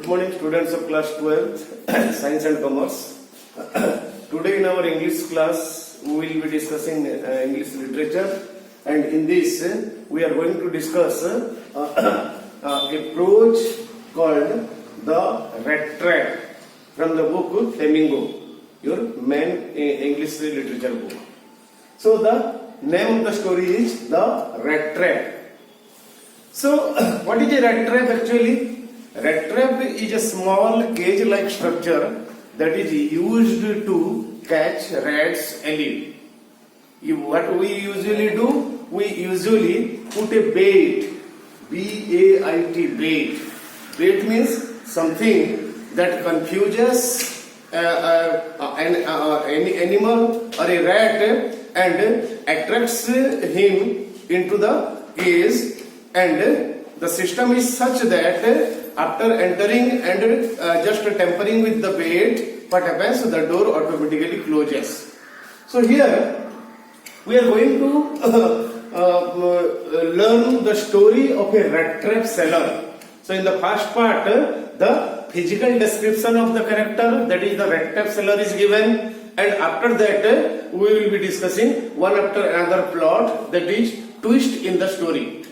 Good morning, students of class 12, Science and Commerce. Today in our English class, we will be discussing English literature, and in this, we are going to discuss a prose called The Rat Trap from the book Flamingo, your main English literature book. So, the name of the story is The Rat Trap. So, what is a rat trap actually? Rat trap is a small cage-like structure that is used to catch rats alive. What we usually do? We usually put a bait, B-A-I-T, bait. Bait means something that confuses any animal or a rat and attracts him into the cage, and the system is such that after entering and just tampering with the bait, what happens? The door automatically closes. So here we are going to learn the story of a rat trap seller. So in the first part, the physical description of the character, that is the rat trap seller, is given, and after that we will be discussing one after another plot, that is twist in the story.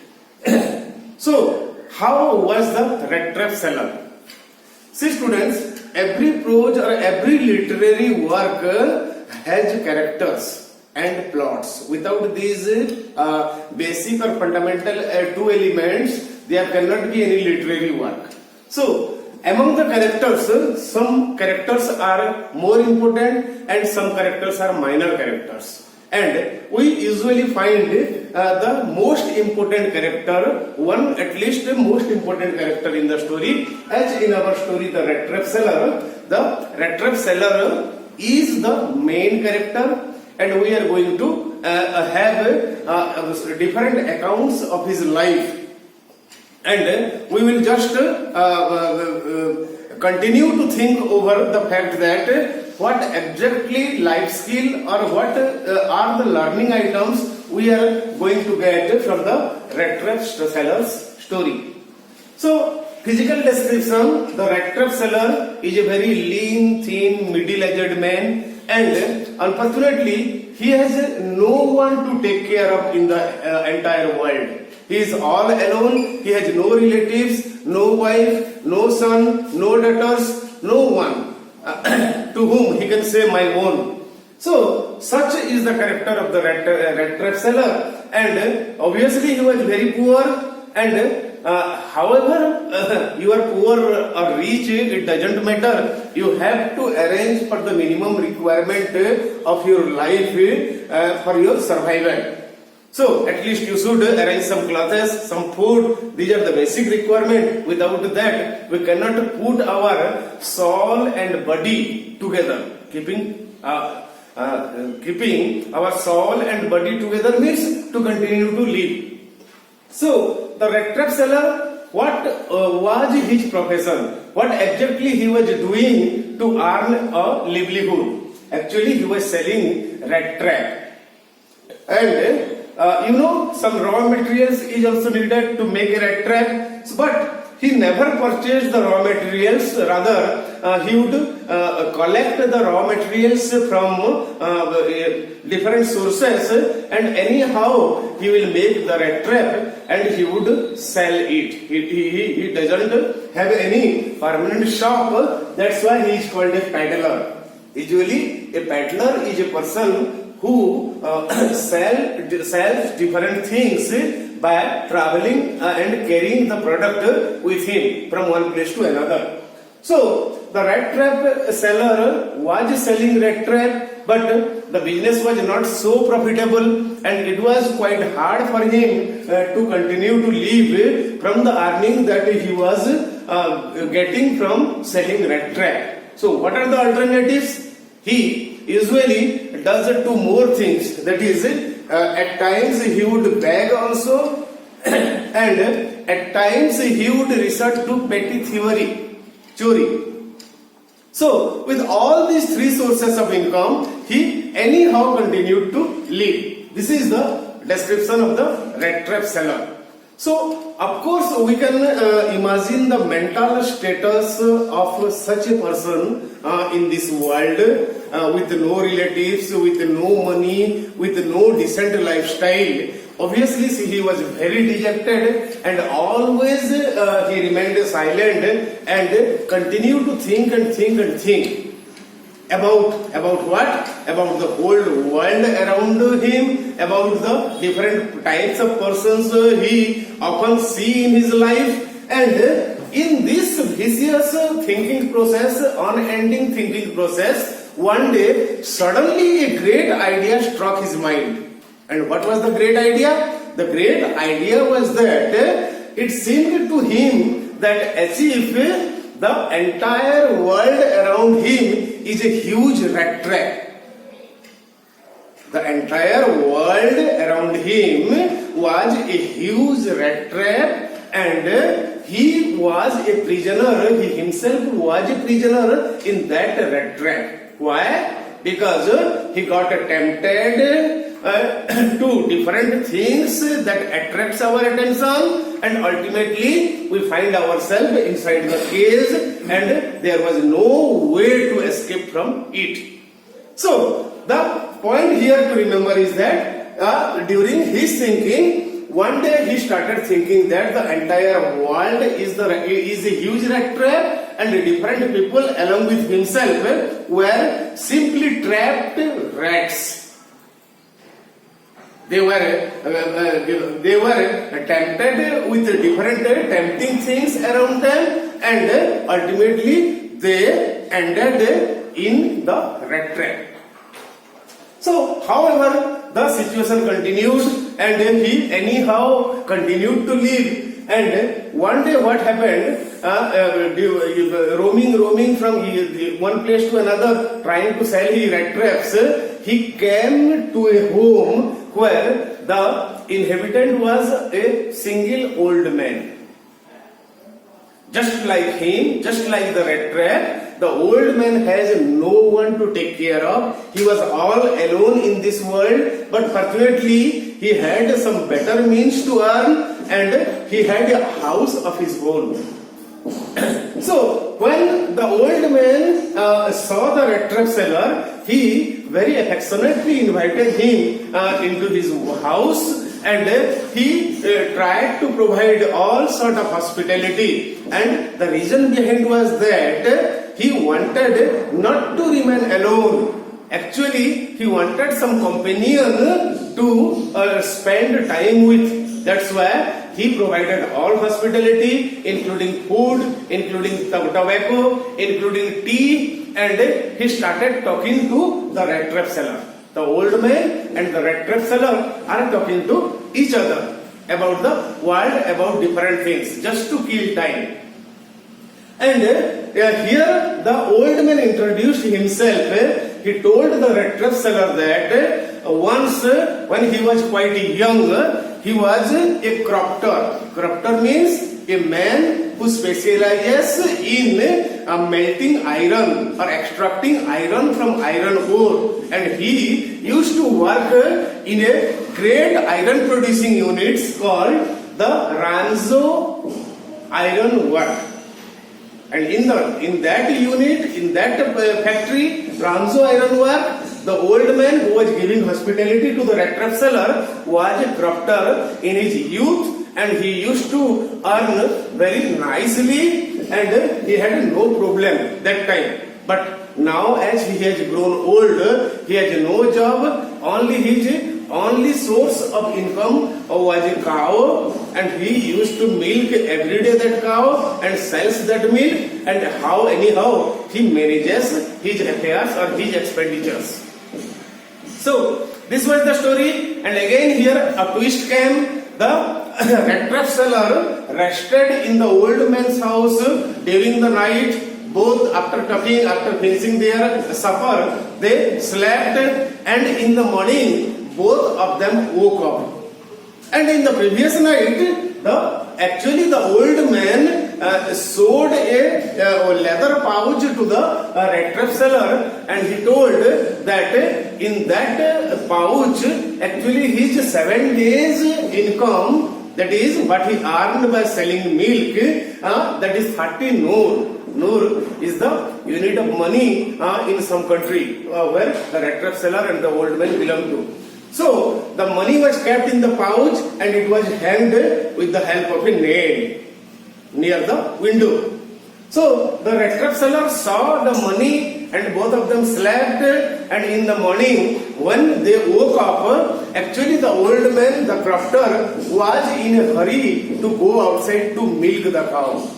So how was the rat trap seller? See students, every prose or every literary work has characters and plots. Without these basic or fundamental two elements, there cannot be any literary work. So among the characters, some characters are more important and some characters are minor characters. And we usually find the most important character, one at least most important character in the story. As in our story, the rat trap seller, the rat trap seller is the main character, and we are going to have different accounts of his life. And we will just continue to think over the fact that what exactly life skill or what are the learning items we are going to get from the rat trap seller's story. So, physical description, the rat trap seller is a very lean, thin, middle-aged man, and unfortunately he has no one to take care of in the entire world. He is all alone, he has no relatives, no wife, no son, no daughters, no one to whom he can say my own. So, such is the character of the rat trap seller, and obviously he was very poor, and however you are poor or rich, it doesn't matter. You have to arrange for the minimum requirement of your life for your survival. So, at least you should arrange some clothes, some food. These are the basic requirement. Without that, we cannot put our soul and body together. Keeping our soul and body together means to continue to live. So, the rat trap seller, what was his profession? What exactly he was doing to earn a livelihood? Actually, he was selling rat trap. And some raw materials is also needed to make a rat trap, but he never purchased the raw materials. Rather, he would collect the raw materials from different sources, and anyhow he will make the rat trap and he would sell it. He doesn't have any permanent shop. That's why he is called a peddler. Usually, a peddler is a person who sells different things by traveling and carrying the product with him from one place to another. So, the rat trap seller was selling rat trap, but the business was not so profitable, and it was quite hard for him to continue to live from the earning that he was getting from selling rat trap. So, what are the alternatives? He usually does two more things. That is, at times he would beg also, and at times he would resort to petty thievery, chori. So, with all these three sources of income, he anyhow continued to live. This is the description of the rat trap seller. So, of course, we can imagine the mental status of such a person in this world with no relatives, with no money, with no decent lifestyle. Obviously, see, he was very dejected and always he remained silent and continued to think and think and think. About what? About the whole world around him, about the different types of persons he often see in his life, and in this vicious thinking process, unending thinking process, one day suddenly a great idea struck his mind. And what was the great idea? The great idea was that it seemed to him that as if the entire world around him is a huge rat trap. The entire world around him was a huge rat trap, and he was a prisoner, he himself was a prisoner in that rat trap. Why? Because he got tempted to different things that attracts our attention, and ultimately we find ourselves inside the cage and there was no way to escape from it. So the point here to remember is that during his thinking, one day he started thinking that the entire world is a huge rat trap, and different people along with himself were simply trapped rats. They were tempted with different tempting things around them, and ultimately they ended in the rat trap. So, however, the situation continued, and he anyhow continued to live. And one day, what happened? Roaming from one place to another, trying to sell his rat traps, he came to a home where the inhabitant was a single old man. Just like him, just like the rat trap, the old man has no one to take care of. He was all alone in this world, but fortunately he had some better means to earn, and he had a house of his own. So when the old man saw the rat trap seller, he very affectionately invited him into his house, and he tried to provide all sort of hospitality. And the reason behind was that he wanted not to remain alone. Actually, he wanted some companion to spend time with. That's why he provided all hospitality, including food, including tobacco, including tea, and he started talking to the rat trap seller. The old man and the rat trap seller are talking to each other about the world, about different things, just to kill time. And here the old man introduced himself. He told the rat trap seller that once when he was quite young, he was a crofter. Crofter means a man who specializes in melting iron or extracting iron from iron ore, and he used to work in a great iron producing units called the Ranzo Iron Work. And in that unit, in that factory, Ranzo Iron Work, the old man who was giving hospitality to the rat trap seller was a crofter in his youth, and he used to earn very nicely, and he had no problem that time. But now as he has grown old, he has no job, only source of income was a cow, and he used to milk every day that cow and sells that milk, and anyhow he manages his affairs or his expenditures. So this was the story, and again here a twist came. The rat trap seller rested in the old man's house during the night. Both after talking, after finishing their supper, they slept, and in the morning both of them woke up. And in the previous night, the old man sewed a leather pouch to the rat trap seller, and he told that in that pouch, actually his 7 days income that is what he earned by selling milk, that is 30 nur. Nur is the unit of money in some country where the rat trap seller and the old man belong to. So the money was kept in the pouch and it was hanged with the help of a nail near the window. So the rat trap seller saw the money and both of them slept, and in the morning when they woke up, actually the old man, the crofter, was in a hurry to go outside to milk the cow.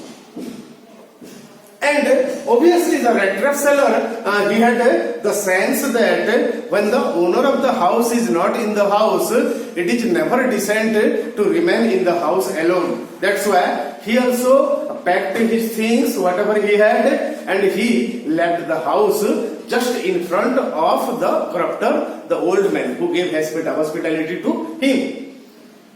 And obviously the rat trap seller, he had the sense that when the owner of the house is not in the house, it is never decent to remain in the house alone. That's why he also packed his things, whatever he had, and he left the house just in front of the crofter, the old man who gave hospitality to him.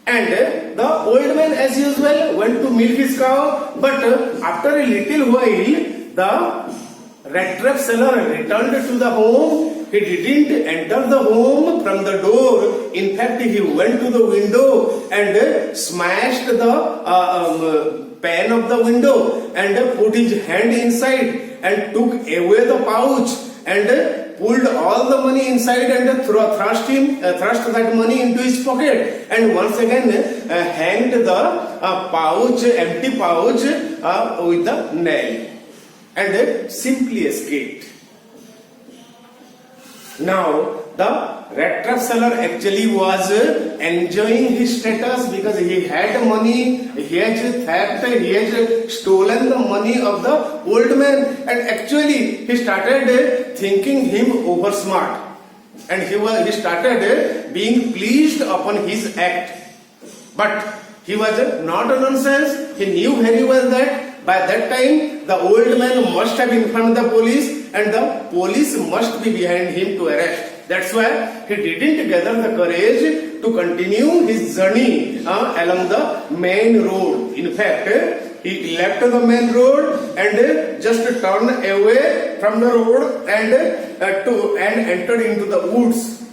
And the old man, as usual, went to milk his cow, but after a little while, the rat trap seller returned to the home. He didn't enter the home from the door. In fact, he went to the window and smashed the pane of the window and put his hand inside and took away the pouch and pulled all the money inside and thrust that money into his pocket, and once again hanged the empty pouch with the nail, and simply escaped. Now the rat trap seller actually was enjoying his status because he had money, he had theft, he had stolen the money of the old man, and actually he started thinking him over smart, and he started being pleased upon his act. But he was not a nonsense. He knew very well that by that time the old man must have informed the police and the police must be behind him to arrest. That's why he didn't gather the courage to continue his journey along the main road. In fact, he left the main road and just turned away from the road and entered into the woods,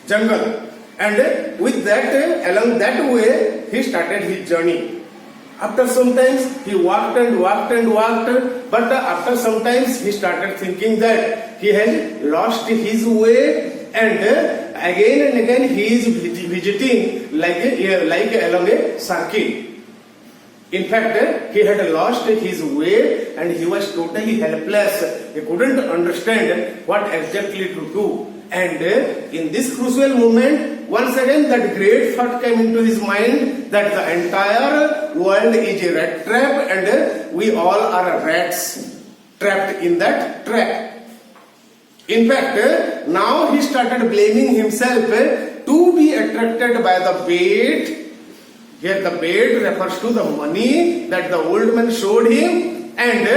jungle. And with that, along that way, he started his journey. After some time, he walked and walked and walked, but after some time, he started thinking that he has lost his way, and again and again he is visiting like along a circuit. In fact, he had lost his way and he was totally helpless. He couldn't understand what exactly to do. And in this crucial moment, once again that great thought came into his mind that the entire world is a rat trap and we all are rats trapped in that trap. In fact, now he started blaming himself to be attracted by the bait. Here the bait refers to the money that the old man showed him. And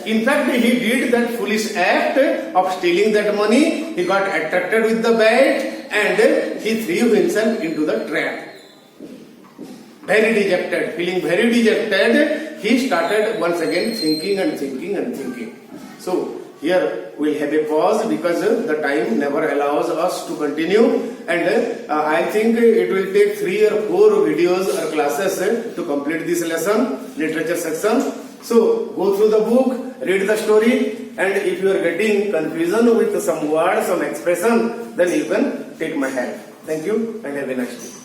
in fact, he did that foolish act of stealing that money. He got attracted with the bait and he threw himself into the trap. Very dejected, feeling very dejected, he started once again thinking and thinking and thinking. So here we'll have a pause because the time never allows us to continue, and I think it will take 3 or 4 videos or classes to complete this lesson, literature section. So go through the book, read the story, and if you are getting confusion with some words, some expression, then you can take my help. Thank you and have a nice day.